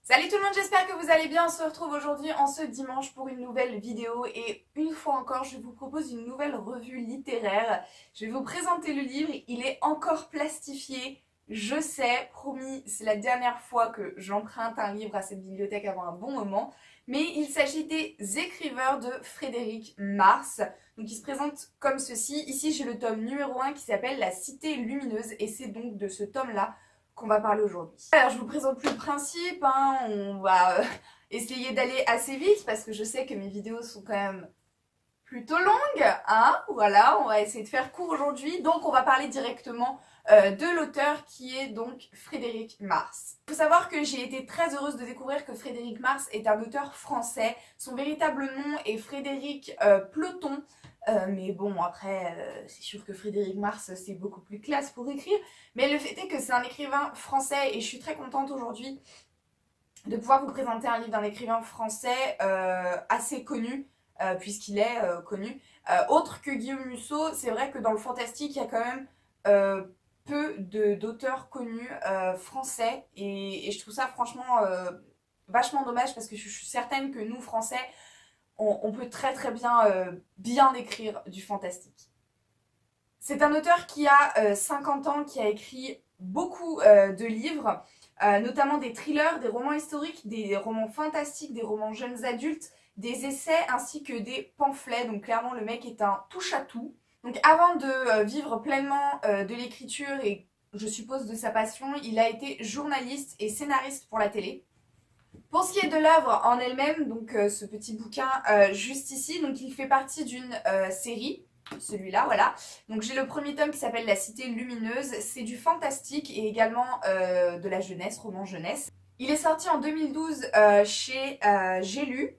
Salut tout le monde, j'espère que vous allez bien. On se retrouve aujourd'hui en ce dimanche pour une nouvelle vidéo et une fois encore je vous propose une nouvelle revue littéraire. Je vais vous présenter le livre, il est encore plastifié, je sais, promis, c'est la dernière fois que j'emprunte un livre à cette bibliothèque avant un bon moment, mais il s'agit des Écriveurs de Frédéric Mars. Donc il se présente comme ceci. Ici j'ai le tome numéro 1 qui s'appelle La Cité Lumineuse et c'est donc de ce tome-là qu'on va parler aujourd'hui. Alors je vous présente plus le principe, hein, on va essayer d'aller assez vite parce que je sais que mes vidéos sont quand même plutôt longues, hein, voilà, on va essayer de faire court aujourd'hui, donc on va parler directement de l'auteur qui est donc Frédéric Mars. Il faut savoir que j'ai été très heureuse de découvrir que Frédéric Mars est un auteur français, son véritable nom est Frédéric Ploton, mais bon, après, c'est sûr que Frédéric Mars, c'est beaucoup plus classe pour écrire. Mais le fait est que c'est un écrivain français et je suis très contente aujourd'hui de pouvoir vous présenter un livre d'un écrivain français assez connu, puisqu'il est connu. Autre que Guillaume Musso, c'est vrai que dans le fantastique, il y a quand même peu d'auteurs connus français et je trouve ça franchement vachement dommage parce que je suis certaine que nous, Français, on peut très très bien bien écrire du fantastique. C'est un auteur qui a 50 ans, qui a écrit beaucoup de livres, notamment des thrillers, des romans historiques, des romans fantastiques, des romans jeunes adultes, des essais ainsi que des pamphlets. Donc clairement le mec est un touche-à-tout. Donc avant de vivre pleinement de l'écriture et je suppose de sa passion, il a été journaliste et scénariste pour la télé. Pour ce qui est de l'œuvre en elle-même, donc ce petit bouquin juste ici, donc il fait partie d'une série, celui-là, voilà. Donc j'ai le premier tome qui s'appelle La Cité Lumineuse, c'est du fantastique et également de la jeunesse, roman jeunesse. Il est sorti en 2012 chez J'ai lu,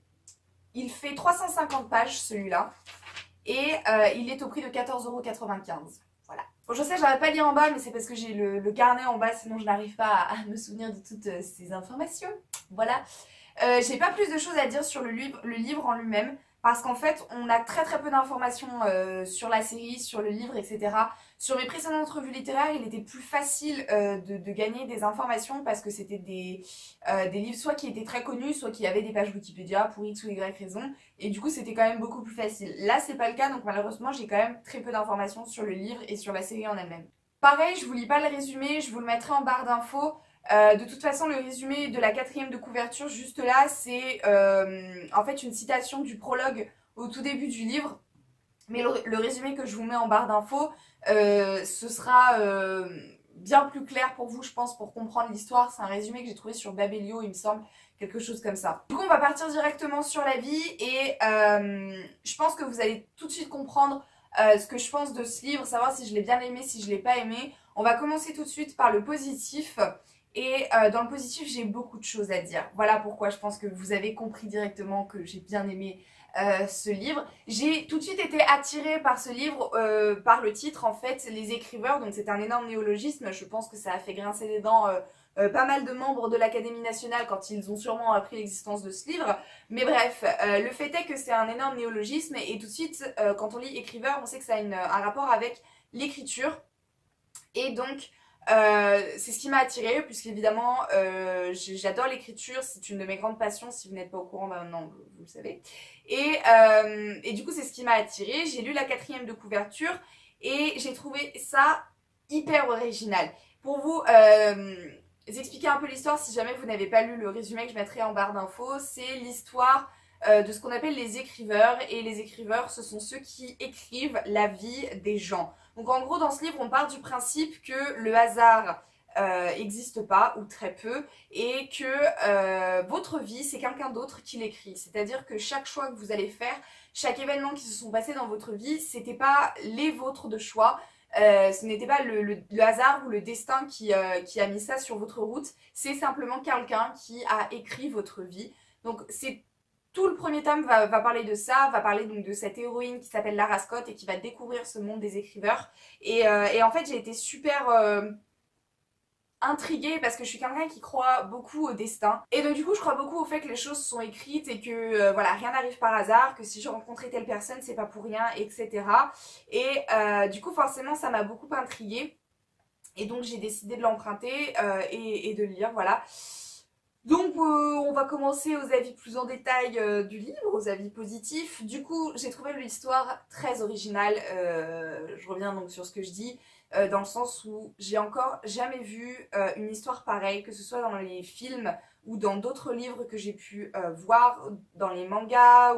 il fait 350 pages celui-là et il est au prix de 14,95 €. Voilà. Bon, je sais, j'arrête pas de lire en bas, mais c'est parce que j'ai le carnet en bas, sinon je n'arrive pas à me souvenir de toutes ces informations. Voilà. J'ai pas plus de choses à dire sur le livre en lui-même, parce qu'en fait, on a très très peu d'informations sur la série, sur le livre, etc. Sur mes précédentes revues littéraires, il était plus facile de gagner des informations parce que c'était des livres soit qui étaient très connus, soit qui avaient des pages Wikipédia pour X ou Y raison, et du coup c'était quand même beaucoup plus facile. Là, c'est pas le cas, donc malheureusement, j'ai quand même très peu d'informations sur le livre et sur la série en elle-même. Pareil, je vous lis pas le résumé, je vous le mettrai en barre d'infos. De toute façon, le résumé de la quatrième de couverture, juste là, c'est en fait une citation du prologue au tout début du livre. Mais le résumé que je vous mets en barre d'infos, ce sera bien plus clair pour vous, je pense, pour comprendre l'histoire. C'est un résumé que j'ai trouvé sur Babelio, il me semble, quelque chose comme ça. Du coup, on va partir directement sur la vie et je pense que vous allez tout de suite comprendre ce que je pense de ce livre, savoir si je l'ai bien aimé, si je l'ai pas aimé. On va commencer tout de suite par le positif. Et dans le positif, j'ai beaucoup de choses à dire. Voilà pourquoi je pense que vous avez compris directement que j'ai bien aimé ce livre. J'ai tout de suite été attirée par ce livre, par le titre en fait, Les Écriveurs, donc c'est un énorme néologisme, je pense que ça a fait grincer les dents pas mal de membres de l'Académie nationale quand ils ont sûrement appris l'existence de ce livre, mais bref, le fait est que c'est un énorme néologisme et tout de suite, quand on lit Écriveur, on sait que ça a un rapport avec l'écriture, et donc c'est ce qui m'a attirée, puisqu'évidemment j'adore l'écriture, c'est une de mes grandes passions. Si vous n'êtes pas au courant, ben non, vous le savez. Et du coup, c'est ce qui m'a attirée. J'ai lu la quatrième de couverture et j'ai trouvé ça hyper original. Pour vous expliquer un peu l'histoire, si jamais vous n'avez pas lu le résumé que je mettrai en barre d'infos, c'est l'histoire de ce qu'on appelle les écriveurs. Et les écriveurs, ce sont ceux qui écrivent la vie des gens. Donc en gros, dans ce livre, on part du principe que le hasard n'existe pas, ou très peu, et que votre vie, c'est quelqu'un d'autre qui l'écrit. C'est-à-dire que chaque choix que vous allez faire, chaque événement qui se sont passés dans votre vie, c'était pas les vôtres de choix, ce n'était pas le hasard ou le destin qui a mis ça sur votre route, c'est simplement quelqu'un qui a écrit votre vie. Donc c'est tout le premier tome va parler de ça, va parler donc de cette héroïne qui s'appelle Lara Scott et qui va découvrir ce monde des écriveurs. Et en fait, j'ai été super intriguée parce que je suis quelqu'un qui croit beaucoup au destin. Et donc du coup, je crois beaucoup au fait que les choses sont écrites et que voilà, rien n'arrive par hasard, que si j'ai rencontré telle personne, c'est pas pour rien, etc. Et du coup, forcément, ça m'a beaucoup intriguée. Et donc, j'ai décidé de l'emprunter et de le lire, voilà. Donc on va commencer aux avis plus en détail du livre, aux avis positifs. Du coup, j'ai trouvé l'histoire très originale. Je reviens donc sur ce que je dis, dans le sens où j'ai encore jamais vu une histoire pareille, que ce soit dans les films ou dans d'autres livres que j'ai pu voir, dans les mangas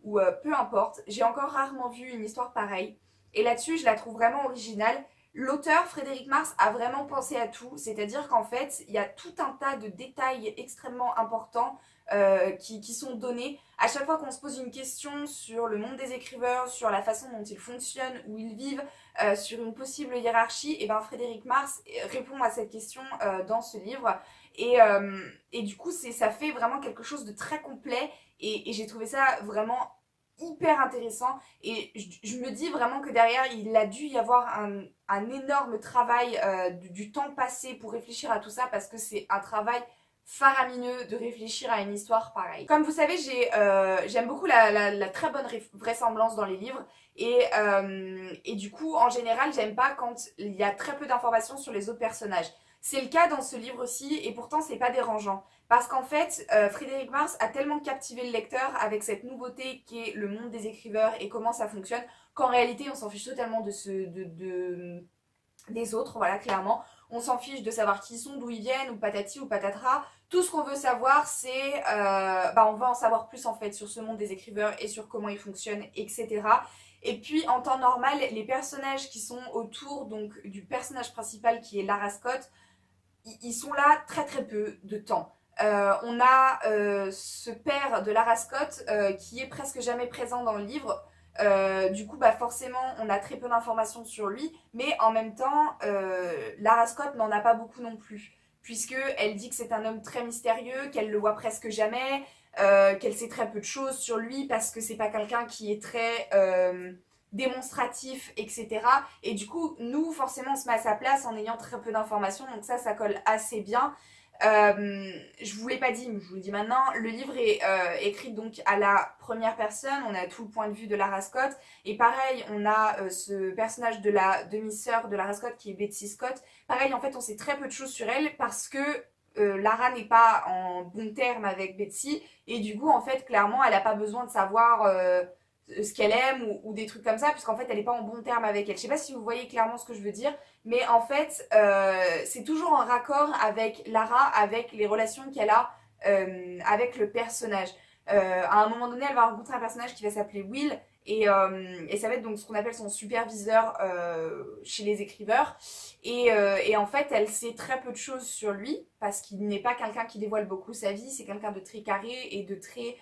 ou peu importe. J'ai encore rarement vu une histoire pareille. Et là-dessus, je la trouve vraiment originale. L'auteur, Frédéric Mars, a vraiment pensé à tout, c'est-à-dire qu'en fait, il y a tout un tas de détails extrêmement importants qui sont donnés. À chaque fois qu'on se pose une question sur le monde des écrivains, sur la façon dont ils fonctionnent, où ils vivent, sur une possible hiérarchie, et ben Frédéric Mars répond à cette question dans ce livre. Et du coup, ça fait vraiment quelque chose de très complet et j'ai trouvé ça vraiment hyper intéressant et je me dis vraiment que derrière il a dû y avoir un énorme travail du temps passé pour réfléchir à tout ça parce que c'est un travail faramineux de réfléchir à une histoire pareille. Comme vous savez, j'aime beaucoup la très bonne vraisemblance dans les livres et du coup en général j'aime pas quand il y a très peu d'informations sur les autres personnages. C'est le cas dans ce livre-ci et pourtant c'est pas dérangeant. Parce qu'en fait, Frédéric Mars a tellement captivé le lecteur avec cette nouveauté qui est le monde des écrivains et comment ça fonctionne, qu'en réalité on s'en fiche totalement des autres, voilà, clairement. On s'en fiche de savoir qui ils sont, d'où ils viennent, ou patati ou patatras. Tout ce qu'on veut savoir, c'est... on va en savoir plus en fait sur ce monde des écrivains et sur comment ils fonctionnent, etc. Et puis en temps normal, les personnages qui sont autour donc du personnage principal qui est Lara Scott, ils sont là très très peu de temps. On a ce père de Lara Scott qui est presque jamais présent dans le livre. Du coup, forcément, on a très peu d'informations sur lui, mais en même temps, Lara Scott n'en a pas beaucoup non plus, puisqu'elle dit que c'est un homme très mystérieux, qu'elle le voit presque jamais, qu'elle sait très peu de choses sur lui, parce que c'est pas quelqu'un qui est très démonstratif, etc. Et du coup, nous, forcément, on se met à sa place en ayant très peu d'informations, donc ça colle assez bien. Je vous l'ai pas dit, mais je vous le dis maintenant, le livre est écrit donc à la première personne, on a tout le point de vue de Lara Scott, et pareil, on a ce personnage de la demi-sœur de Lara Scott qui est Betsy Scott. Pareil, en fait, on sait très peu de choses sur elle parce que Lara n'est pas en bon terme avec Betsy, et du coup, en fait, clairement, elle n'a pas besoin de savoir ce qu'elle aime ou des trucs comme ça, puisqu'en fait, elle n'est pas en bon terme avec elle. Je sais pas si vous voyez clairement ce que je veux dire, mais en fait, c'est toujours en raccord avec Lara, avec les relations qu'elle a avec le personnage. À un moment donné, elle va rencontrer un personnage qui va s'appeler Will, et ça va être donc ce qu'on appelle son superviseur chez les écriveurs. Et en fait, elle sait très peu de choses sur lui, parce qu'il n'est pas quelqu'un qui dévoile beaucoup sa vie, c'est quelqu'un de très carré et de très...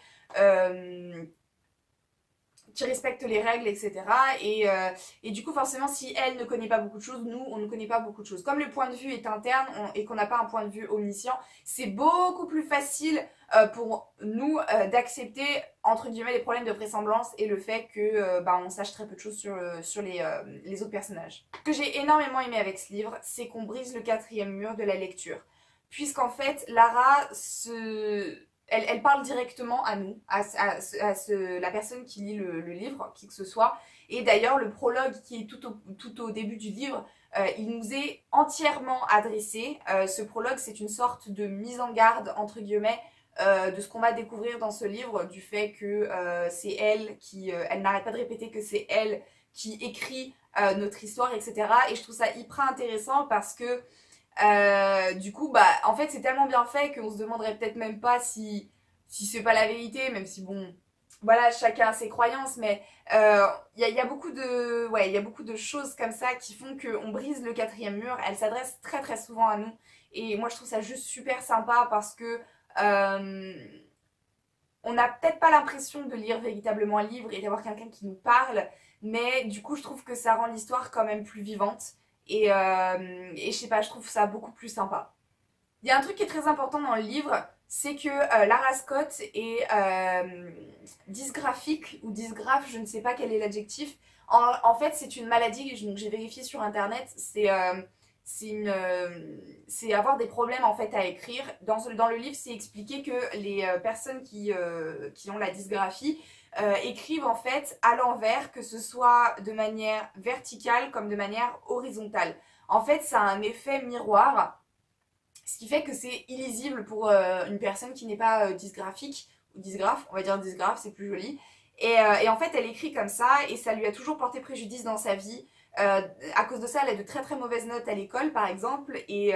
qui respecte les règles, etc. Et du coup, forcément, si elle ne connaît pas beaucoup de choses, nous, on ne connaît pas beaucoup de choses. Comme le point de vue est interne et qu'on n'a pas un point de vue omniscient, c'est beaucoup plus facile pour nous d'accepter, entre guillemets, les problèmes de vraisemblance et le fait que on sache très peu de choses sur les autres personnages. Ce que j'ai énormément aimé avec ce livre, c'est qu'on brise le quatrième mur de la lecture. Puisqu'en fait, Lara elle parle directement à nous, la personne qui lit le livre, qui que ce soit. Et d'ailleurs, le prologue qui est tout au début du livre, il nous est entièrement adressé. Ce prologue, c'est une sorte de mise en garde, entre guillemets, de ce qu'on va découvrir dans ce livre, du fait que c'est elle qui... elle n'arrête pas de répéter que c'est elle qui écrit notre histoire, etc. Et je trouve ça hyper intéressant parce que du coup, en fait, c'est tellement bien fait qu'on se demanderait peut-être même pas si c'est pas la vérité, même si bon, voilà, chacun a ses croyances, mais y a beaucoup de, ouais, il y a beaucoup de choses comme ça qui font qu'on brise le quatrième mur. Elle s'adresse très très souvent à nous, et moi je trouve ça juste super sympa parce que on n'a peut-être pas l'impression de lire véritablement un livre et d'avoir quelqu'un qui nous parle, mais du coup, je trouve que ça rend l'histoire quand même plus vivante. Et je sais pas, je trouve ça beaucoup plus sympa. Il y a un truc qui est très important dans le livre, c'est que Lara Scott est dysgraphique ou dysgraphe, je ne sais pas quel est l'adjectif. En fait, c'est une maladie, donc j'ai vérifié sur internet, c'est avoir des problèmes en fait à écrire. Dans le livre, c'est expliqué que les personnes qui ont la dysgraphie écrivent en fait à l'envers, que ce soit de manière verticale comme de manière horizontale. En fait, ça a un effet miroir. Ce qui fait que c'est illisible pour une personne qui n'est pas dysgraphique, ou dysgraphe, on va dire dysgraphe, c'est plus joli. Et en fait, elle écrit comme ça, et ça lui a toujours porté préjudice dans sa vie. À cause de ça, elle a de très très mauvaises notes à l'école, par exemple, et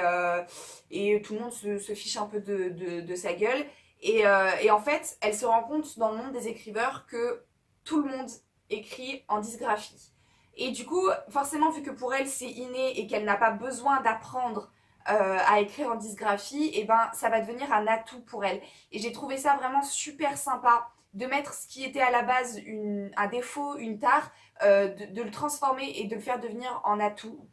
tout le monde se fiche un peu de sa gueule. Et en fait, elle se rend compte dans le monde des écriveurs que tout le monde écrit en dysgraphie. Et du coup, forcément, vu que pour elle c'est inné et qu'elle n'a pas besoin d'apprendre à écrire en dysgraphie, et ben ça va devenir un atout pour elle. Et j'ai trouvé ça vraiment super sympa de mettre ce qui était à la base un défaut, une tare, de le transformer et de le faire devenir en atout.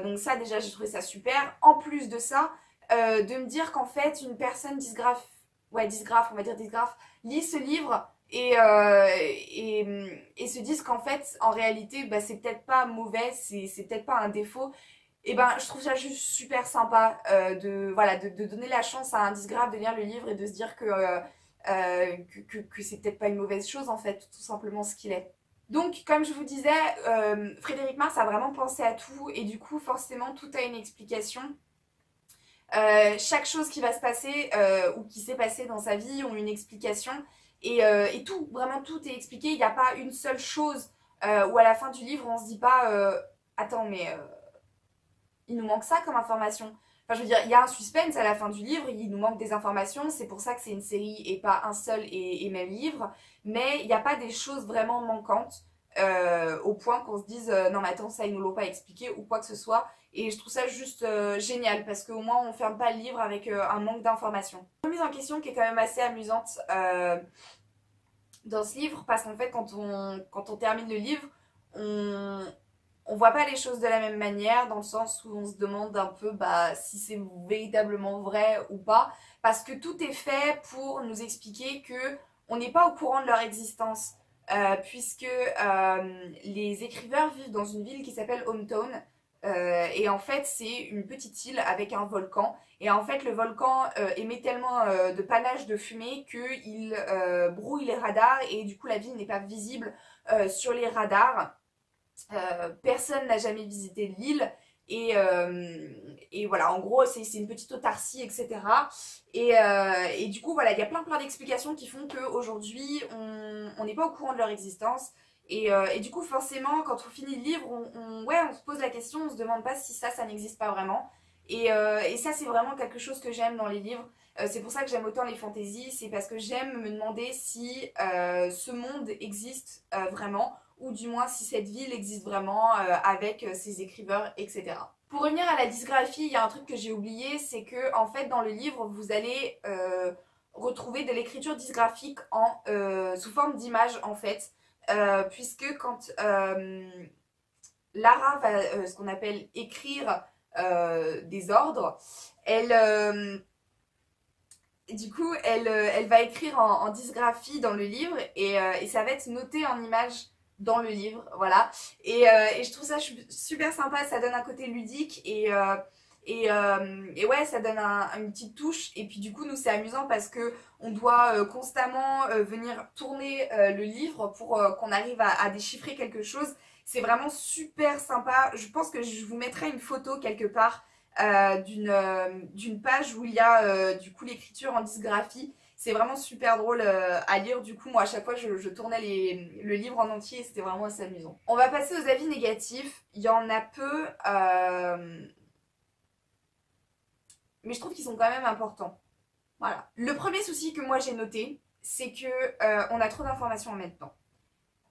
Donc ça déjà j'ai trouvé ça super. En plus de ça, de me dire qu'en fait une personne dysgraphe, ouais dysgraphe, on va dire dysgraphe, lit ce livre et se disent qu'en fait en réalité bah, c'est peut-être pas mauvais, c'est peut-être pas un défaut. Et ben je trouve ça juste super sympa voilà, de donner la chance à un dysgraphe de lire le livre et de se dire que c'est peut-être pas une mauvaise chose en fait, tout simplement ce qu'il est. Donc comme je vous disais, Frédéric Mars a vraiment pensé à tout et du coup forcément tout a une explication. Chaque chose qui va se passer ou qui s'est passé dans sa vie ont une explication et tout, vraiment tout est expliqué. Il n'y a pas une seule chose où à la fin du livre on se dit pas attends mais il nous manque ça comme information. Enfin je veux dire, il y a un suspense à la fin du livre, il nous manque des informations, c'est pour ça que c'est une série et pas un seul et même livre, mais il n'y a pas des choses vraiment manquantes au point qu'on se dise non mais attends ça ils nous l'ont pas expliqué ou quoi que ce soit. Et je trouve ça juste génial parce qu'au moins on ferme pas le livre avec un manque d'informations. Une remise en question qui est quand même assez amusante dans ce livre parce qu'en fait quand on termine le livre, on voit pas les choses de la même manière dans le sens où on se demande un peu bah, si c'est véritablement vrai ou pas parce que tout est fait pour nous expliquer que on n'est pas au courant de leur existence puisque les écrivains vivent dans une ville qui s'appelle Hometown et en fait c'est une petite île avec un volcan et en fait le volcan émet tellement de panache de fumée qu'il brouille les radars et du coup la ville n'est pas visible sur les radars. Personne n'a jamais visité l'île et voilà, en gros c'est une petite autarcie etc. Et du coup voilà, il y a plein d'explications qui font qu'aujourd'hui on n'est pas au courant de leur existence et du coup forcément quand on finit le livre ouais, on se pose la question, on se demande pas si ça n'existe pas vraiment et ça c'est vraiment quelque chose que j'aime dans les livres. C'est pour ça que j'aime autant les fantaisies, c'est parce que j'aime me demander si ce monde existe vraiment ou du moins si cette ville existe vraiment avec ses écrivains, etc. Pour revenir à la dysgraphie, il y a un truc que j'ai oublié, c'est que en fait dans le livre vous allez retrouver de l'écriture dysgraphique sous forme d'image en fait, puisque quand Lara va ce qu'on appelle écrire des ordres, du coup elle va écrire en dysgraphie dans le livre et ça va être noté en image dans le livre, voilà. Et je trouve ça super sympa, ça donne un côté ludique et ouais, ça donne une petite touche. Et puis du coup, nous c'est amusant parce que on doit constamment venir tourner le livre pour qu'on arrive à déchiffrer quelque chose. C'est vraiment super sympa. Je pense que je vous mettrai une photo quelque part d'une page où il y a du coup l'écriture en dysgraphie. C'est vraiment super drôle à lire. Du coup, moi, à chaque fois, je tournais le livre en entier et c'était vraiment assez amusant. On va passer aux avis négatifs. Il y en a peu, mais je trouve qu'ils sont quand même importants. Voilà. Le premier souci que moi j'ai noté, c'est que on a trop d'informations en même temps.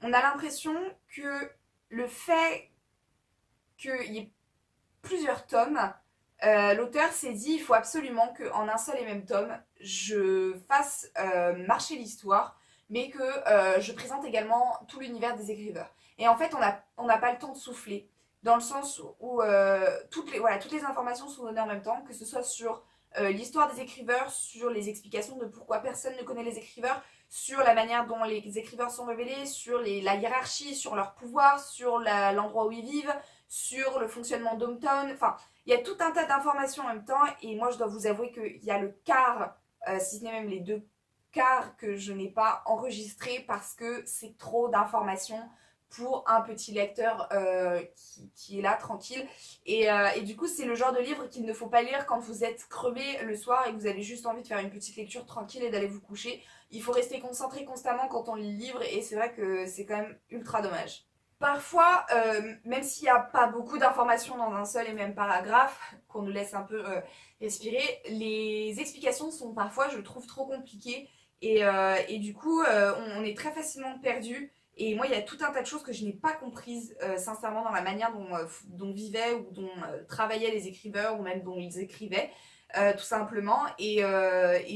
On a l'impression que le fait qu'il y ait plusieurs tomes, l'auteur s'est dit il faut absolument qu'en un seul et même tome, je fasse marcher l'histoire, mais que je présente également tout l'univers des écrivains. Et en fait, on n'a pas le temps de souffler, dans le sens où toutes les informations sont données en même temps, que ce soit sur l'histoire des écrivains, sur les explications de pourquoi personne ne connaît les écrivains, sur la manière dont les écrivains sont révélés, sur la hiérarchie, sur leur pouvoir, sur l'endroit où ils vivent, sur le fonctionnement d'Hometown, enfin, il y a tout un tas d'informations en même temps et moi je dois vous avouer qu'il y a le quart, si ce n'est même les deux quarts que je n'ai pas enregistré parce que c'est trop d'informations pour un petit lecteur qui est là tranquille. Et du coup c'est le genre de livre qu'il ne faut pas lire quand vous êtes crevé le soir et que vous avez juste envie de faire une petite lecture tranquille et d'aller vous coucher. Il faut rester concentré constamment quand on lit le livre et c'est vrai que c'est quand même ultra dommage. Parfois, même s'il n'y a pas beaucoup d'informations dans un seul et même paragraphe, qu'on nous laisse un peu respirer, les explications sont parfois, je trouve, trop compliquées et du coup, on est très facilement perdu. Et moi, il y a tout un tas de choses que je n'ai pas comprises, sincèrement, dans la manière dont vivaient ou dont travaillaient les écrivains ou même dont ils écrivaient. Tout simplement. Et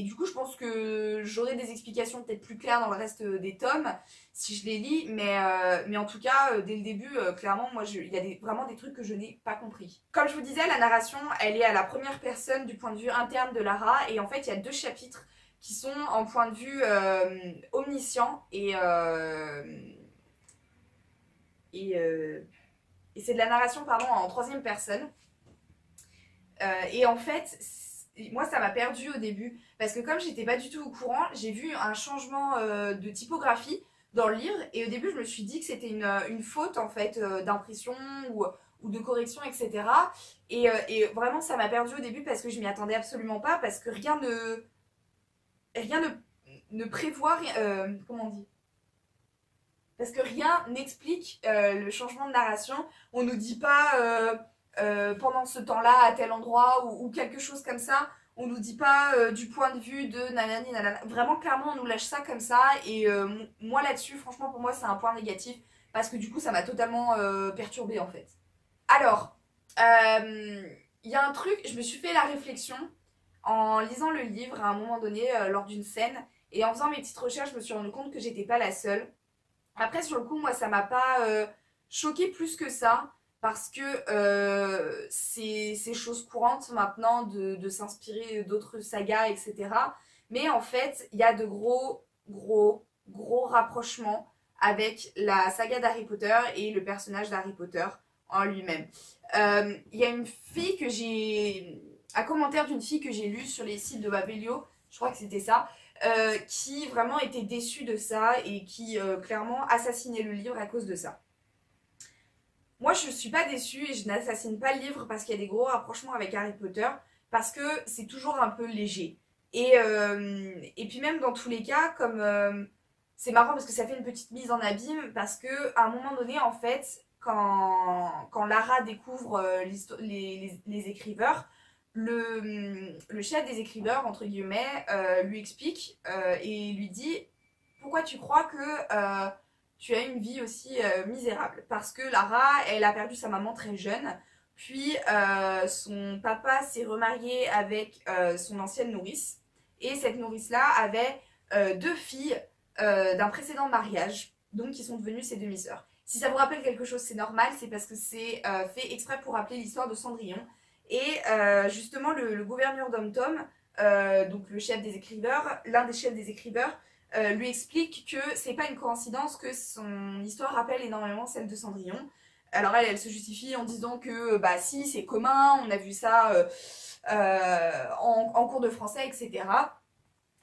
du coup, je pense que j'aurai des explications peut-être plus claires dans le reste des tomes si je les lis, mais en tout cas, dès le début, clairement, moi, il y a vraiment des trucs que je n'ai pas compris. Comme je vous disais, la narration, elle est à la première personne du point de vue interne de Lara, et en fait, il y a 2 chapitres qui sont en point de vue omniscient, et c'est de la narration, pardon, en 3e personne. Et en fait, moi ça m'a perdu au début parce que comme j'étais pas du tout au courant, j'ai vu un changement de typographie dans le livre et au début je me suis dit que c'était une faute en fait d'impression ou de correction, etc. Et vraiment ça m'a perdu au début parce que je m'y attendais absolument pas, parce que rien ne prévoit, comment on dit, parce que rien n'explique le changement de narration. On nous dit pas pendant ce temps-là à tel endroit ou quelque chose comme ça. On nous dit pas du point de vue de nanani nanana. Vraiment, clairement, on nous lâche ça comme ça. Et moi là-dessus, franchement, pour moi, c'est un point négatif parce que du coup, ça m'a totalement perturbée en fait. Alors, il y a un truc, je me suis fait la réflexion en lisant le livre à un moment donné lors d'une scène. Et en faisant mes petites recherches, je me suis rendu compte que j'étais pas la seule. Après, sur le coup, moi, ça m'a pas choqué plus que ça, parce que c'est chose courante maintenant de s'inspirer d'autres sagas, etc. Mais en fait, il y a de gros rapprochements avec la saga d'Harry Potter et le personnage d'Harry Potter en lui-même. Il y a une fille que j'ai... Un commentaire d'une fille que j'ai lu sur les sites de Babelio, je crois que c'était ça, qui vraiment était déçue de ça et qui clairement assassinait le livre à cause de ça. Moi, je suis pas déçue et je n'assassine pas le livre parce qu'il y a des gros rapprochements avec Harry Potter, parce que c'est toujours un peu léger. Et puis même dans tous les cas, comme c'est marrant parce que ça fait une petite mise en abîme, parce que à un moment donné, en fait, quand Lara découvre les écriveurs, le chef des écriveurs, entre guillemets, lui explique et lui dit: pourquoi tu crois que tu as une vie aussi misérable? Parce que Lara, elle a perdu sa maman très jeune, puis son papa s'est remarié avec son ancienne nourrice, et cette nourrice-là avait 2 filles d'un précédent mariage, donc qui sont devenues ses demi-sœurs. Si ça vous rappelle quelque chose, c'est normal, c'est parce que c'est fait exprès pour rappeler l'histoire de Cendrillon. Et justement, le gouverneur d'Omtom, donc le chef des écriveurs, l'un des chefs des écriveurs, lui explique que c'est pas une coïncidence que son histoire rappelle énormément celle de Cendrillon. Alors elle se justifie en disant que bah si, c'est commun, on a vu ça en cours de français, etc.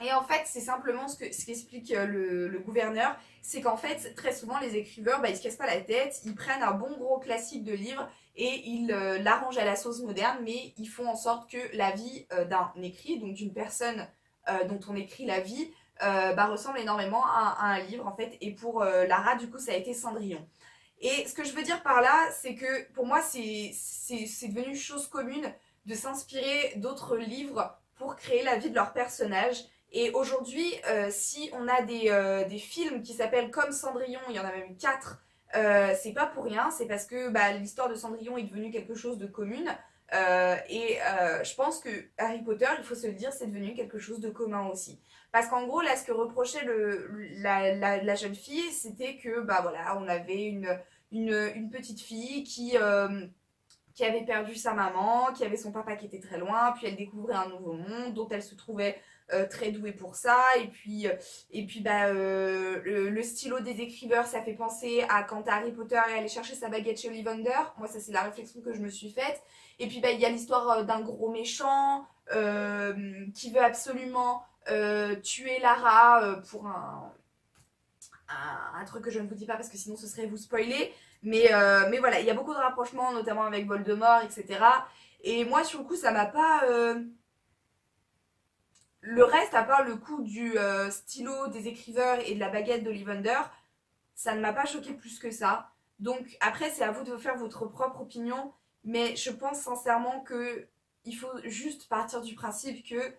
Et en fait, c'est simplement ce qu'explique le gouverneur, c'est qu'en fait, très souvent, les écrivains, bah, ils se cassent pas la tête, ils prennent un bon gros classique de livre et ils l'arrangent à la sauce moderne, mais ils font en sorte que la vie d'un écrit, donc d'une personne dont on écrit la vie, bah, ressemble énormément à un livre, en fait. Et pour Lara, du coup, ça a été Cendrillon. Et ce que je veux dire par là, c'est que pour moi, c'est devenu chose commune de s'inspirer d'autres livres pour créer la vie de leurs personnages. Et aujourd'hui, si on a des films qui s'appellent comme Cendrillon, il y en a même 4, c'est pas pour rien, c'est parce que bah, l'histoire de Cendrillon est devenue quelque chose de commune. Je pense que Harry Potter, il faut se le dire, c'est devenu quelque chose de commun aussi. Parce qu'en gros, là, ce que reprochait la jeune fille, c'était que bah voilà, on avait une petite fille qui avait perdu sa maman, qui avait son papa qui était très loin, puis elle découvrait un nouveau monde dont elle se trouvait très douée pour ça, et puis bah, le stylo des écriveurs, ça fait penser à quand Harry Potter est allé chercher sa baguette chez Ollivander. Moi, ça c'est la réflexion que je me suis faite. Et puis bah, il y a l'histoire d'un gros méchant qui veut absolument tuer Lara pour un truc que je ne vous dis pas parce que sinon ce serait vous spoiler. Mais voilà, il y a beaucoup de rapprochements, notamment avec Voldemort, etc. Et moi, sur le coup, ça m'a pas... Le reste, à part le coup du stylo, des écriveurs et de la baguette d'Ollivander, ça ne m'a pas choqué plus que ça. Donc après, c'est à vous de faire votre propre opinion. Mais je pense sincèrement que il faut juste partir du principe que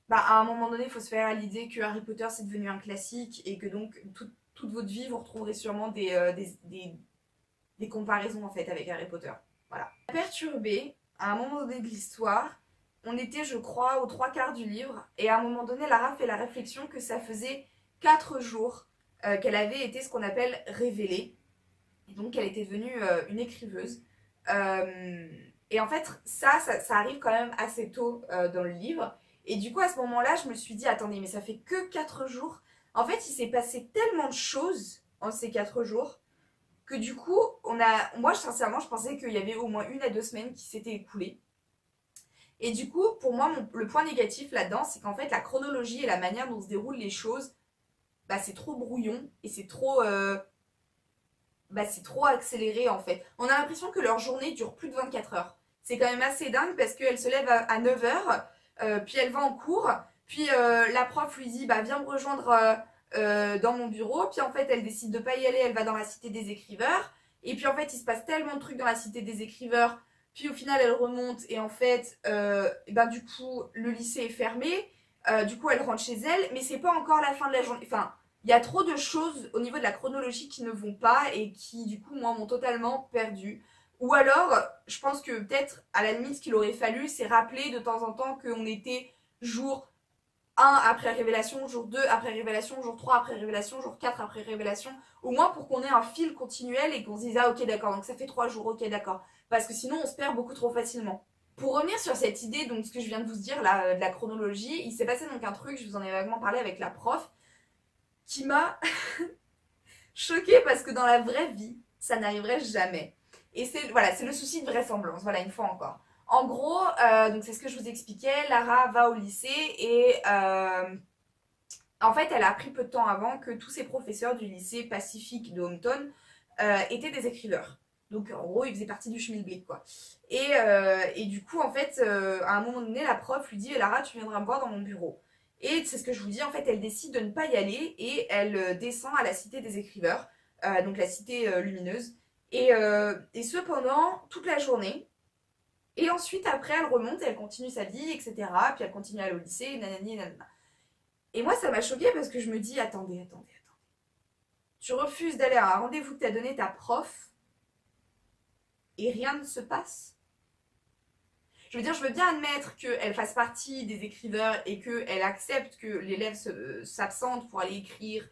bah, à un moment donné, il faut se faire à l'idée que Harry Potter c'est devenu un classique et que donc toute votre vie, vous retrouverez sûrement des comparaisons en fait avec Harry Potter. Voilà. Perturbée, à un moment donné de l'histoire, on était, je crois, aux trois quarts du livre, et à un moment donné, Lara fait la réflexion que ça faisait 4 jours qu'elle avait été ce qu'on appelle révélée, et donc elle était devenue une écriveuse. Euh, et en fait, ça arrive quand même assez tôt dans le livre. Et du coup, à ce moment-là, je me suis dit, attendez, mais ça fait que 4 jours. En fait, il s'est passé tellement de choses en ces 4 jours que du coup, moi, sincèrement, je pensais qu'il y avait au moins 1 à 2 semaines qui s'étaient écoulées. Et du coup, pour moi, le point négatif là-dedans, c'est qu'en fait, la chronologie et la manière dont se déroulent les choses, bah, c'est trop brouillon et c'est trop accéléré en fait. On a l'impression que leur journée dure plus de 24 heures. C'est quand même assez dingue parce qu'elle se lève à 9 heures, puis elle va en cours, puis la prof lui dit bah viens me rejoindre dans mon bureau, puis en fait elle décide de pas y aller, elle va dans la cité des écriveurs, et puis en fait il se passe tellement de trucs dans la cité des écriveurs, puis au final elle remonte et en fait ben, du coup le lycée est fermé, du coup elle rentre chez elle, mais c'est pas encore la fin de la journée, enfin il y a trop de choses au niveau de la chronologie qui ne vont pas et qui, du coup, moi, m'ont totalement perdu. Ou alors, je pense que peut-être, à la limite, ce qu'il aurait fallu, c'est rappeler de temps en temps qu'on était jour 1 après révélation, jour 2 après révélation, jour 3 après révélation, jour 4 après révélation. Au moins pour qu'on ait un fil continuel et qu'on se dise, ah ok, d'accord, donc ça fait 3 jours, ok, d'accord. Parce que sinon, on se perd beaucoup trop facilement. Pour revenir sur cette idée, donc ce que je viens de vous dire, là, de la chronologie, il s'est passé donc un truc, je vous en ai vaguement parlé avec la prof, qui m'a choquée parce que dans la vraie vie, ça n'arriverait jamais. Et c'est voilà, c'est le souci de vraisemblance, voilà, une fois encore. En gros, donc c'est ce que je vous expliquais, Lara va au lycée et en fait, elle a appris peu de temps avant que tous ses professeurs du lycée Pacifique de Hometon étaient des écriveurs. Donc en gros, ils faisaient partie du schmilblick, quoi. Et du coup, en fait, à un moment donné, la prof lui dit, Lara, tu viendras me voir dans mon bureau. Et c'est ce que je vous dis, en fait, elle décide de ne pas y aller et elle descend à la cité des écriveurs, donc la cité lumineuse. Et cependant, toute la journée. Et ensuite, après, elle remonte et elle continue sa vie, etc. Puis elle continue à aller au lycée, nanani, nanana. Et moi, ça m'a choquée parce que je me dis, attendez. Tu refuses d'aller à un rendez-vous que t'as donné ta prof et rien ne se passe. Je veux dire, je veux bien admettre qu'elle fasse partie des écriveurs et qu'elle accepte que l'élève s'absente pour aller écrire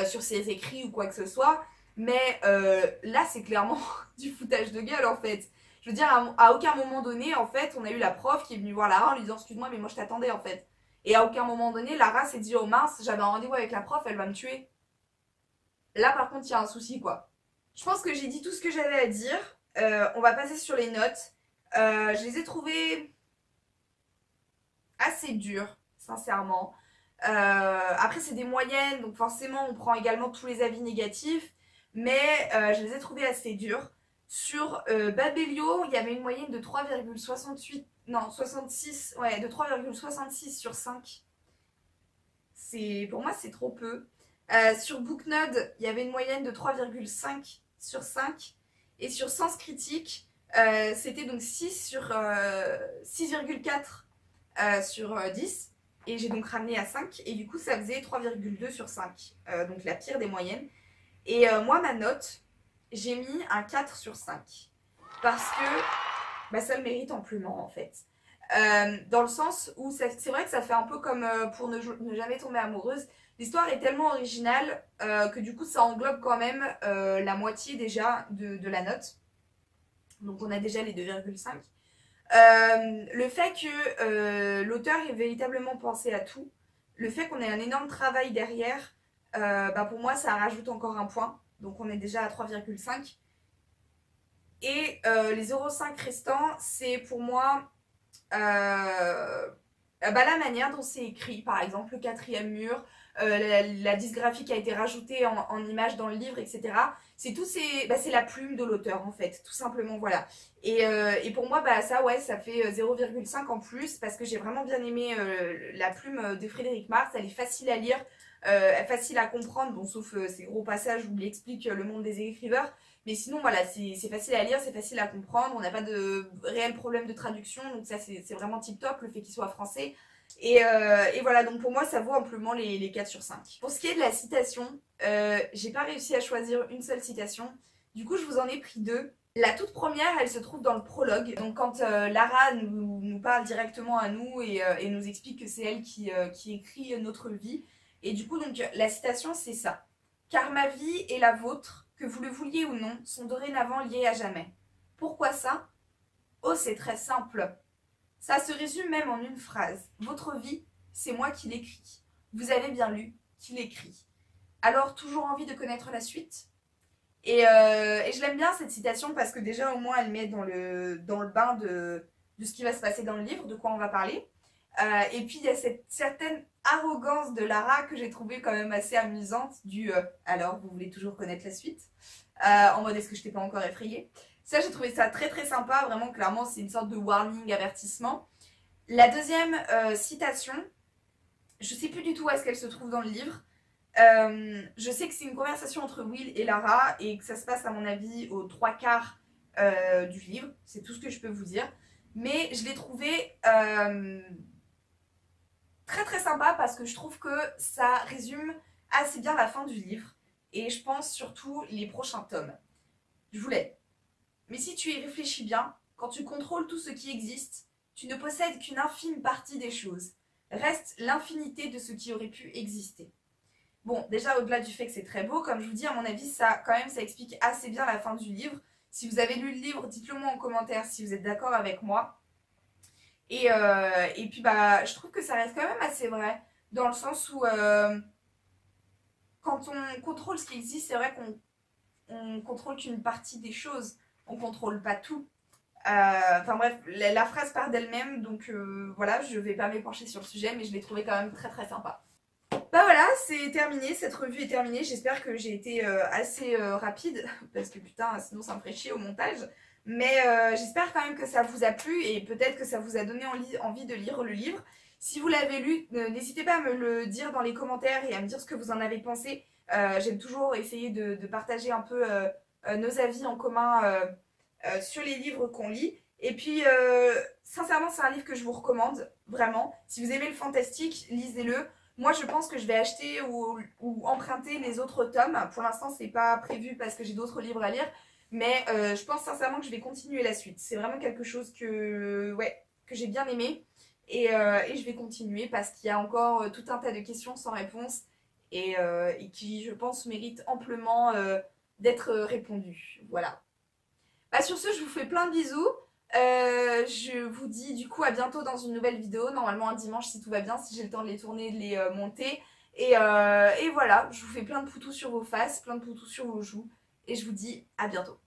sur ses écrits ou quoi que ce soit. Mais là, c'est clairement du foutage de gueule en fait. Je veux dire, à aucun moment donné, en fait, on a eu la prof qui est venue voir Lara en lui disant excuse-moi, mais moi je t'attendais en fait. Et à aucun moment donné, Lara s'est dit oh mince, j'avais un rendez-vous avec la prof, elle va me tuer. Là, par contre, il y a un souci quoi. Je pense que j'ai dit tout ce que j'avais à dire. On va passer sur les notes. Je les ai trouvées assez dures, sincèrement. Après, c'est des moyennes, donc forcément, on prend également tous les avis négatifs. Mais je les ai trouvées assez dures. Sur Babelio, il y avait une moyenne de 3,68. Non, 66. Ouais, de 3,66 sur 5. Pour moi, c'est trop peu. Sur Booknode, il y avait une moyenne de 3,5 sur 5. Et sur Sens Critique, c'était donc 6,4 sur 10. Et j'ai donc ramené à 5. Et du coup, ça faisait 3,2 sur 5. Donc la pire des moyennes. Et moi, ma note, j'ai mis un 4 sur 5. Parce que bah, ça le mérite amplement, en fait. Dans le sens où c'est vrai que ça fait un peu comme pour ne jamais tomber amoureuse. L'histoire est tellement originale que du coup ça englobe quand même la moitié déjà de la note. Donc on a déjà les 2,5. Le fait que l'auteur ait véritablement pensé à tout, le fait qu'on ait un énorme travail derrière, bah pour moi ça rajoute encore un point. Donc on est déjà à 3,5. Et les 0,5 restants, c'est pour moi la manière dont c'est écrit, par exemple le quatrième mur, la dysgraphie qui a été rajoutée en images dans le livre, etc. C'est tout c'est la plume de l'auteur en fait, tout simplement, voilà. Et pour moi, ça, ouais, ça fait 0,5 en plus parce que j'ai vraiment bien aimé la plume de Frédéric Marx. Elle est facile à lire, facile à comprendre, bon, sauf ces gros passages où il explique le monde des écrivains. Mais sinon, voilà, c'est facile à lire, c'est facile à comprendre, on n'a pas de réel problème de traduction, donc ça, c'est vraiment tip top, le fait qu'il soit français. Et voilà, donc pour moi, ça vaut amplement les 4 sur 5. Pour ce qui est de la citation, j'ai pas réussi à choisir une seule citation. Du coup, je vous en ai pris deux. La toute première, elle se trouve dans le prologue. Donc quand Lara nous parle directement à nous et nous explique que c'est elle qui écrit notre vie. Et du coup, donc la citation, c'est ça. Car ma vie et la vôtre, que vous le vouliez ou non, sont dorénavant liées à jamais. Pourquoi ça? Oh, c'est très simple. Ça se résume même en une phrase. Votre vie, c'est moi qui l'écris. Vous avez bien lu, qui l'écrit. Alors, toujours envie de connaître la suite? Et je l'aime bien cette citation parce que déjà au moins elle met dans le bain de ce qui va se passer dans le livre, de quoi on va parler. Et puis il y a cette certaine arrogance de Lara que j'ai trouvée quand même assez amusante du alors vous voulez toujours connaître la suite, en mode est-ce que je t'ai pas encore effrayé. Ça, j'ai trouvé ça très très sympa, vraiment clairement c'est une sorte de warning, avertissement. La deuxième citation, je sais plus du tout où est-ce qu'elle se trouve dans le livre. Je sais que c'est une conversation entre Will et Lara et que ça se passe à mon avis aux trois quarts du livre, c'est tout ce que je peux vous dire. Mais je l'ai trouvé très très sympa parce que je trouve que ça résume assez bien la fin du livre et je pense surtout les prochains tomes. Je vous l'aide. Mais si tu y réfléchis bien, quand tu contrôles tout ce qui existe, tu ne possèdes qu'une infime partie des choses. Reste l'infinité de ce qui aurait pu exister. Bon, déjà au-delà du fait que c'est très beau, comme je vous dis, à mon avis, ça quand même ça explique assez bien la fin du livre. Si vous avez lu le livre, dites-le moi en commentaire si vous êtes d'accord avec moi. Et puis je trouve que ça reste quand même assez vrai, dans le sens où quand on contrôle ce qui existe, c'est vrai qu'on contrôle qu'une partie des choses, on contrôle pas tout. Enfin bref, la phrase part d'elle-même, donc voilà, je vais pas m'épancher sur le sujet, mais je l'ai trouvé quand même très très sympa. Voilà, c'est terminé, cette revue est terminée. J'espère que j'ai été assez rapide, parce que putain, sinon ça me ferait chier au montage. Mais j'espère quand même que ça vous a plu et peut-être que ça vous a donné envie de lire le livre. Si vous l'avez lu, n'hésitez pas à me le dire dans les commentaires et à me dire ce que vous en avez pensé. J'aime toujours essayer de partager un peu nos avis en commun sur les livres qu'on lit. Et puis, sincèrement, c'est un livre que je vous recommande, vraiment. Si vous aimez le fantastique, lisez-le. Moi, je pense que je vais acheter ou emprunter les autres tomes. Pour l'instant, c'est pas prévu parce que j'ai d'autres livres à lire. Mais je pense sincèrement que je vais continuer la suite. C'est vraiment quelque chose que j'ai bien aimé. Et je vais continuer parce qu'il y a encore tout un tas de questions sans réponse et qui, je pense, méritent amplement d'être répondues. Voilà. Sur ce, je vous fais plein de bisous. Je vous dis du coup à bientôt dans une nouvelle vidéo, normalement un dimanche si tout va bien, si j'ai le temps de les tourner, de les monter. Et voilà, je vous fais plein de poutous sur vos faces, plein de poutous sur vos joues, et je vous dis à bientôt.